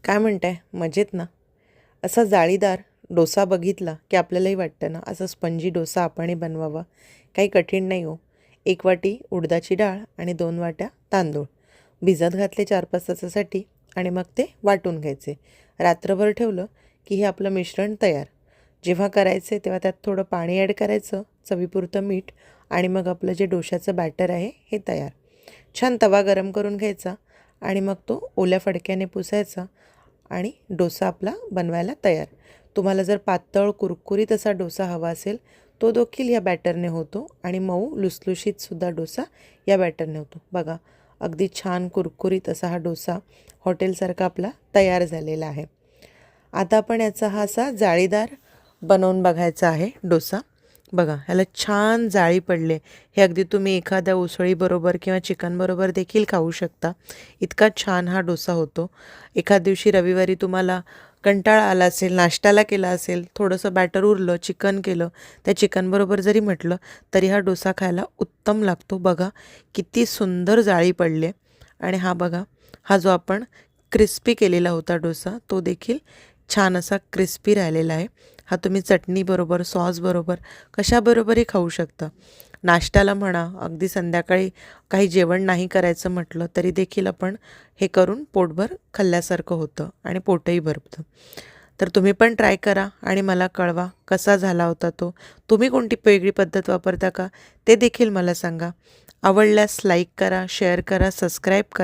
काय म्हणताय? मजेत ना? असा जाळीदार डोसा बघितला की आपल्यालाही वाटतं ना, असा स्पंजी डोसा आपणही बनवावा. काही कठीण नाही हो. 1 वाटी उडदाची डाळ आणि 2 वाट्या तांदूळ भिजत घातले 4-5 तासासाठी आणि मग ते वाटून घ्यायचे. रात्रभर ठेवलं की हे आपलं मिश्रण तयार. जेव्हा करायचे तेव्हा त्यात थोडं पाणी ॲड करायचं, चवीपुरतं मीठ आणि मग आपलं जे डोशाचं बॅटर आहे हे तयार. छान तवा गरम करून घ्यायचा आणि मग तो ओल्या फडक्याने पुसायचा आणि डोसा आपला बनवायला तयार. तुम्हाला जर पातळ कुरकुरीत असा डोसा हवा असेल तो देखील या बॅटरने होतो आणि मऊ लुसलुशीतसुद्धा डोसा या बॅटरने होतो. बघा, अगदी छान कुरकुरीत असा हा डोसा हॉटेलसारखा आपला तयार झालेला आहे. आता आपण याचा हा असा जाळीदार बनवून बघायचा आहे डोसा. बघा, ह्याला छान जाळी पडले. हे अगदी तुम्ही एखाद्या उसळीबरोबर किंवा चिकनबरोबर देखील खाऊ शकता. इतका छान हा डोसा होतो. एखाद दिवशी रविवारी तुम्हाला कंटाळा आला असेल, नाश्त्याला केला असेल, थोडंसं बॅटर उरलं, चिकन केलं, त्या चिकनबरोबर जरी म्हटलं तरी हा डोसा खायला उत्तम लागतो. बघा किती सुंदर जाळी पडले. आणि हा बघा, हा जो आपण क्रिस्पी केलेला होता डोसा तो देखील छान असा क्रिस्पी राहिलेला आहे. हा तुम्ही चटणीबरोबर, सॉसबरोबर कशाबरोबरही खाऊ शकता. नाश्त्याला म्हणा, अगदी संध्याकाळी काही जेवण नाही करायचं म्हटलं तरी देखील आपण हे करून पोटभर खाल्ल्यासारखं होतं आणि पोटही भरतं. तर तुम्ही पण ट्राय करा आणि मला कळवा कसा झाला होता तो. तुम्ही कोणती वेगळी पद्धत वापरता का ते देखील मला सांगा. आवडल्यास लाईक करा, शेअर करा, सबस्क्राईब करा.